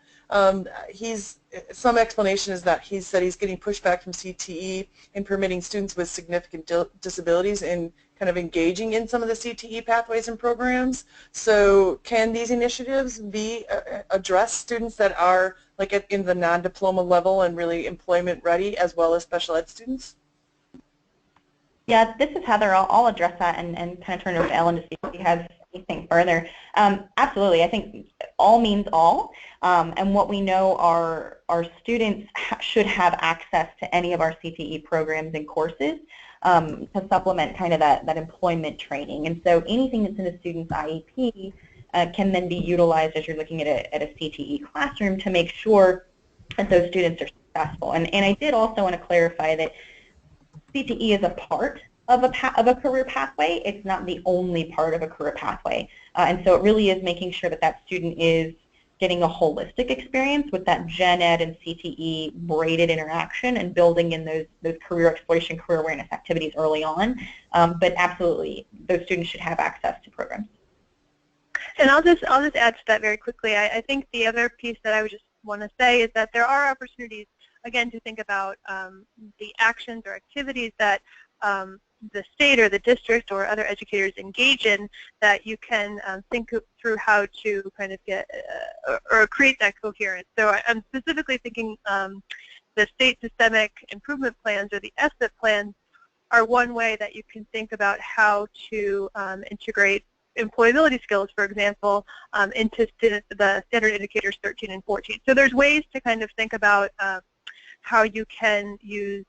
Some explanation is that he said he's getting pushback from CTE in permitting students with significant disabilities in kind of engaging in some of the CTE pathways and programs. So can these initiatives address students that are like in the non-diploma level and really employment ready, as well as special ed students? Yeah, this is Heather. I'll address that and kind of turn it over to Ellen to see if she has anything further. Absolutely. I think all means all, and what we know are our students should have access to any of our CTE programs and courses to supplement kind of that employment training. And so anything that's in a student's IEP can then be utilized as you're looking at a CTE classroom to make sure that those students are successful. And I did also want to clarify that CTE is a part of a career pathway. It's not the only part of a career pathway. And so it really is making sure that that student is getting a holistic experience with that gen ed and CTE braided interaction and building in those career exploration, career awareness activities early on. But absolutely, those students should have access to programs. And I'll just add to that very quickly. I think the other piece that I would just want to say is that there are opportunities, again, to think about the actions or activities that the state or the district or other educators engage in, that you can think through how to kind of get or create that coherence. So I'm specifically thinking the state systemic improvement plans, or the SIP plans, are one way that you can think about how to integrate employability skills, for example, into the standard indicators 13 and 14. So there's ways to kind of think about how you can use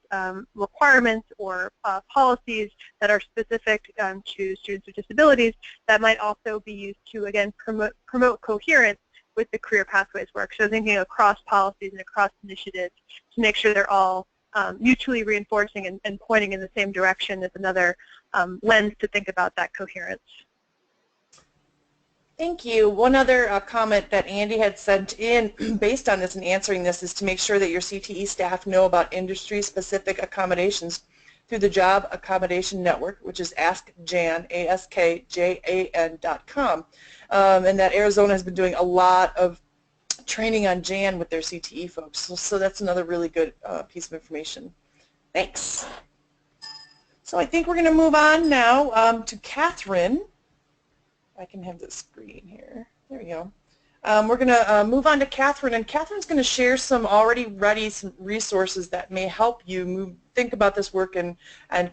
requirements or policies that are specific to students with disabilities that might also be used to, again, promote coherence with the career pathways work. So thinking across policies and across initiatives to make sure they're all mutually reinforcing and pointing in the same direction is another lens to think about that coherence. Thank you. One other comment that Andy had sent in based on this and answering this is to make sure that your CTE staff know about industry-specific accommodations through the Job Accommodation Network, which is AskJan, AskJan.com, and that Arizona has been doing a lot of training on JAN with their CTE folks. So that's another really good piece of information. Thanks. So I think we're going to move on now to Catherine. I can have the screen here. There we go. We're going to move on to Catherine, and Catherine's going to share some some resources that may help you think about this work and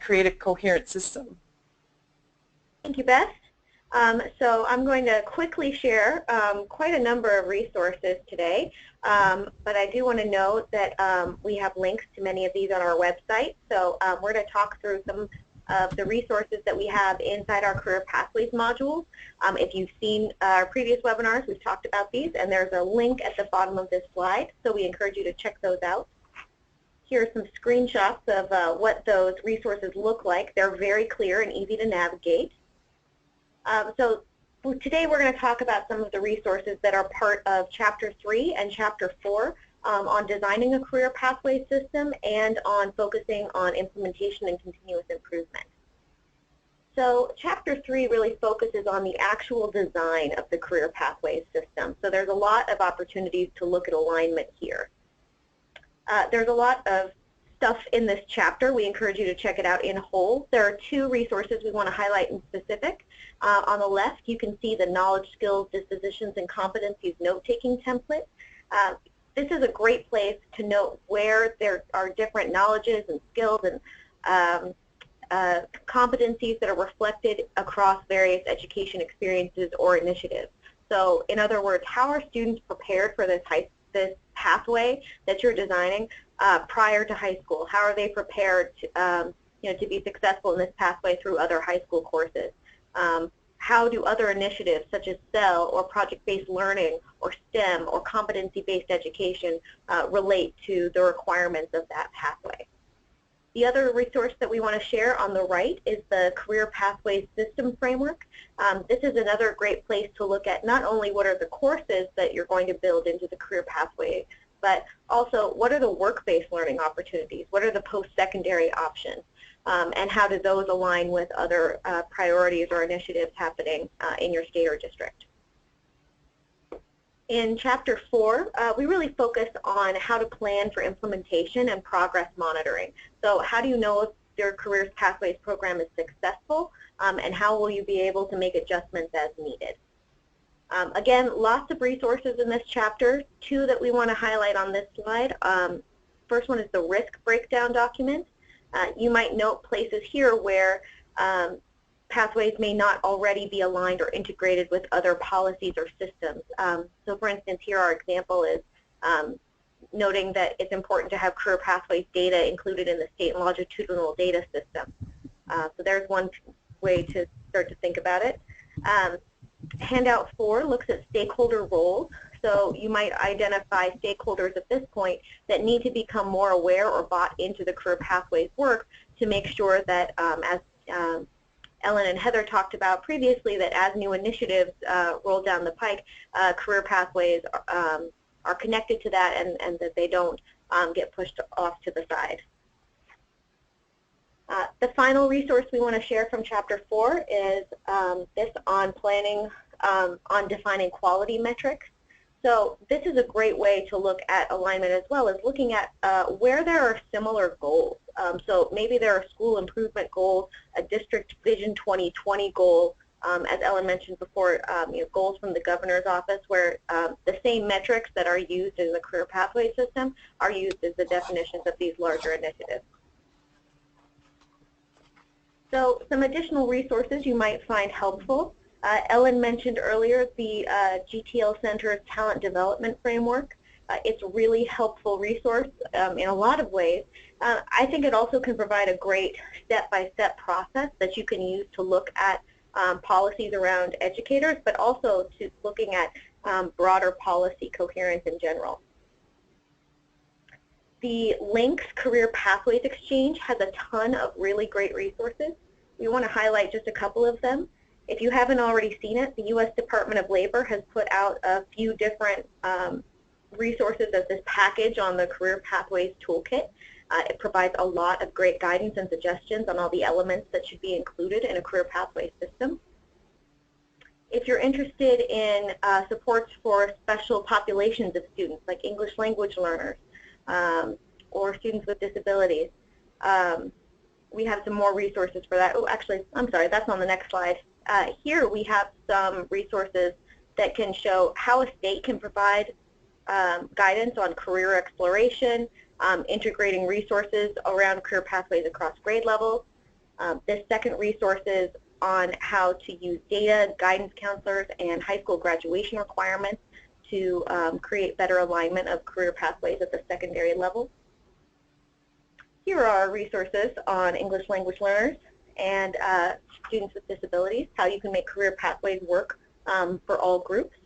create a coherent system. Thank you, Beth. So I'm going to quickly share quite a number of resources today, but I do want to note that we have links to many of these on our website. So we're going to talk through some of the resources that we have inside our Career Pathways modules. If you've seen our previous webinars, we've talked about these, and there's a link at the bottom of this slide, so we encourage you to check those out. Here are some screenshots of what those resources look like. They're very clear and easy to navigate. So today we're going to talk about some of the resources that are part of Chapter 3 and Chapter 4 on designing a career pathway system and on focusing on implementation and continuous improvement. So Chapter 3 really focuses on the actual design of the career pathway system. So there's a lot of opportunities to look at alignment here. There's a lot of stuff in this chapter. We encourage you to check it out in whole. There are two resources we want to highlight in specific. On the left, you can see the knowledge, skills, dispositions, and competencies note-taking template. This is a great place to note where there are different knowledges and skills and competencies that are reflected across various education experiences or initiatives. So in other words, how are students prepared for this pathway that you're designing prior to high school? How are they prepared to, to be successful in this pathway through other high school courses? How do other initiatives such as CEL or project-based learning or STEM or competency-based education relate to the requirements of that pathway? The other resource that we want to share on the right is the Career Pathways System Framework. This is another great place to look at not only what are the courses that you're going to build into the career pathway, but also what are the work-based learning opportunities, what are the post-secondary options, and how do those align with other priorities or initiatives happening in your state or district. In Chapter 4, we really focus on how to plan for implementation and progress monitoring. So how do you know if your Careers Pathways program is successful, and how will you be able to make adjustments as needed? Again, lots of resources in this chapter. Two that we want to highlight on this slide. First one is the risk breakdown document. You might note places here where pathways may not already be aligned or integrated with other policies or systems. So for instance, here our example is noting that it's important to have career pathways data included in the state and longitudinal data system. So there's one way to start to think about it. Handout 4 looks at stakeholder roles. So you might identify stakeholders at this point that need to become more aware or bought into the career pathways work to make sure that, as Ellen and Heather talked about previously, that as new initiatives roll down the pike, career pathways are connected to that, and that they don't get pushed off to the side. The final resource we want to share from Chapter 4 is this on planning, on defining quality metrics. So this is a great way to look at alignment as well as looking at where there are similar goals. So maybe there are school improvement goals, a district Vision 2020 goal, as Ellen mentioned before, goals from the governor's office where the same metrics that are used in the career pathway system are used as the definitions of these larger initiatives. So some additional resources you might find helpful. Ellen mentioned earlier the GTL Center's Talent Development Framework. It's a really helpful resource in a lot of ways. I think it also can provide a great step-by-step process that you can use to look at policies around educators, but also to looking at broader policy coherence in general. The Links Career Pathways Exchange has a ton of really great resources. We want to highlight just a couple of them. If you haven't already seen it, the U.S. Department of Labor has put out a few different resources as this package on the Career Pathways Toolkit. It provides a lot of great guidance and suggestions on all the elements that should be included in a career pathway system. If you're interested in supports for special populations of students, like English language learners or students with disabilities, we have some more resources for that. Oh, actually, I'm sorry, that's on the next slide. Here we have some resources that can show how a state can provide guidance on career exploration, integrating resources around career pathways across grade levels. This second resource is on how to use data, guidance counselors, and high school graduation requirements to create better alignment of career pathways at the secondary level. Here are our resources on English language learners and students with disabilities, how you can make career pathways work for all groups.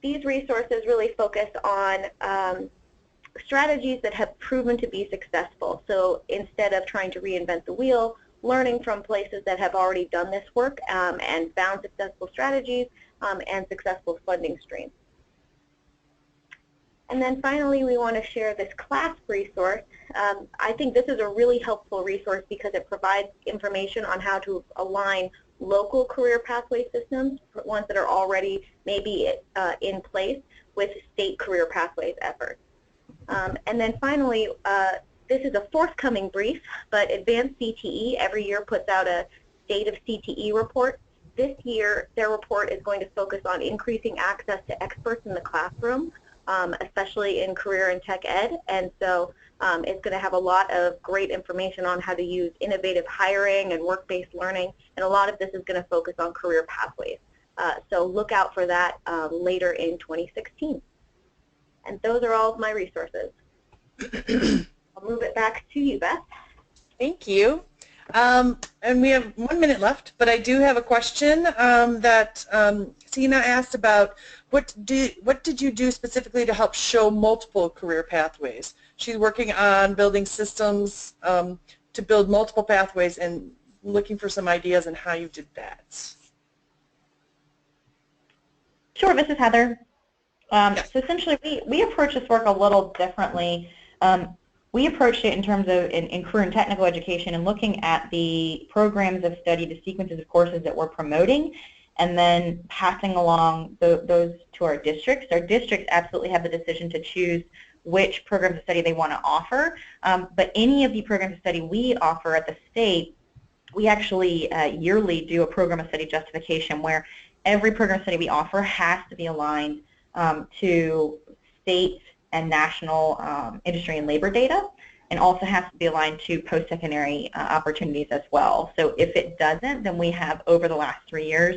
These resources really focus on strategies that have proven to be successful. So instead of trying to reinvent the wheel, learning from places that have already done this work and found successful strategies and successful funding streams. And then finally, we want to share this CLASP resource. I think this is a really helpful resource because it provides information on how to align local career pathway systems, ones that are already maybe in place, with state career pathways efforts. And then finally, this is a forthcoming brief, but Advanced CTE every year puts out a State of CTE report. This year, their report is going to focus on increasing access to experts in the classroom, especially in career and tech ed, and so it's going to have a lot of great information on how to use innovative hiring and work-based learning, and a lot of this is going to focus on career pathways. So look out for that later in 2016. And those are all of my resources. I'll move it back to you, Beth. Thank you. And we have 1 minute left, but I do have a question that Sina asked about what did you do specifically to help show multiple career pathways? She's working on building systems to build multiple pathways and looking for some ideas on how you did that. Sure, this is Heather. So essentially, we approach this work a little differently. We approached it in terms of in career and technical education and looking at the programs of study, the sequences of courses that we're promoting, and then passing along those to our districts. Our districts absolutely have the decision to choose which programs of study they want to offer, but any of the programs of study we offer at the state, we actually yearly do a program of study justification where every program of study we offer has to be aligned to state and national industry and labor data. and also has to be aligned to post-secondary opportunities as well. So if it doesn't, then we have, over the last 3 years,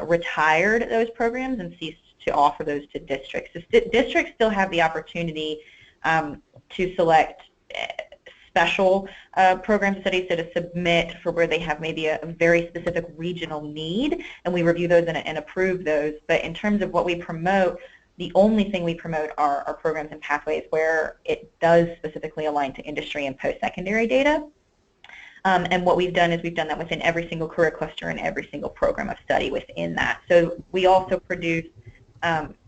retired those programs and ceased to offer those to districts. So districts still have the opportunity to select special program studies, so to submit for where they have maybe a very specific regional need, and we review those and approve those. But in terms of what we promote, the only thing we promote are our programs and pathways where it does specifically align to industry and post-secondary data. And what we've done is we've done that within every single career cluster and every single program of study within that. So we also produce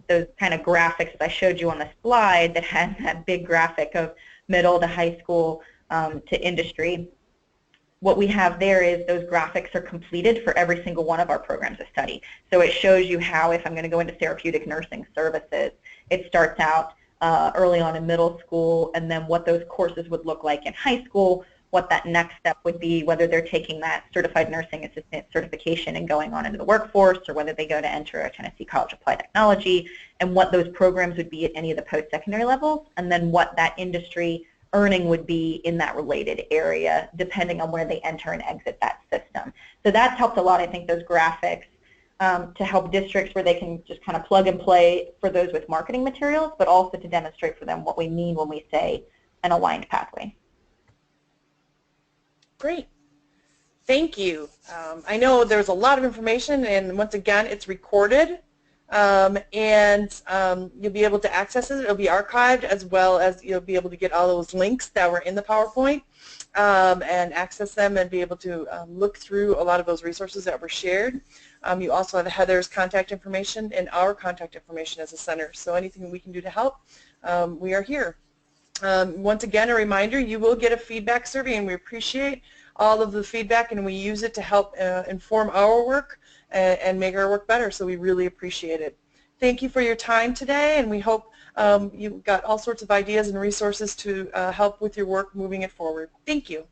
those kind of graphics that I showed you on the slide that has that big graphic of middle to high school to industry. What we have there is those graphics are completed for every single one of our programs of study. So it shows you how, if I'm going to go into therapeutic nursing services, it starts out early on in middle school, and then what those courses would look like in high school, what that next step would be, whether they're taking that certified nursing assistant certification and going on into the workforce, or whether they go to enter a Tennessee College of Applied Technology, and what those programs would be at any of the post-secondary levels, and then what that industry earning would be in that related area, depending on where they enter and exit that system. So that's helped a lot, I think, those graphics to help districts where they can just kind of plug and play for those with marketing materials, but also to demonstrate for them what we mean when we say an aligned pathway. Great. Thank you. I know there's a lot of information, and once again, it's recorded. You'll be able to access it. It'll be archived, as well as you'll be able to get all those links that were in the PowerPoint and access them and be able to look through a lot of those resources that were shared. You also have Heather's contact information and our contact information as a center. So anything we can do to help, we are here. Once again, a reminder, you will get a feedback survey, and we appreciate all of the feedback, and we use it to help inform our work and make our work better, so we really appreciate it. Thank you for your time today, and we hope you got all sorts of ideas and resources to help with your work moving it forward. Thank you.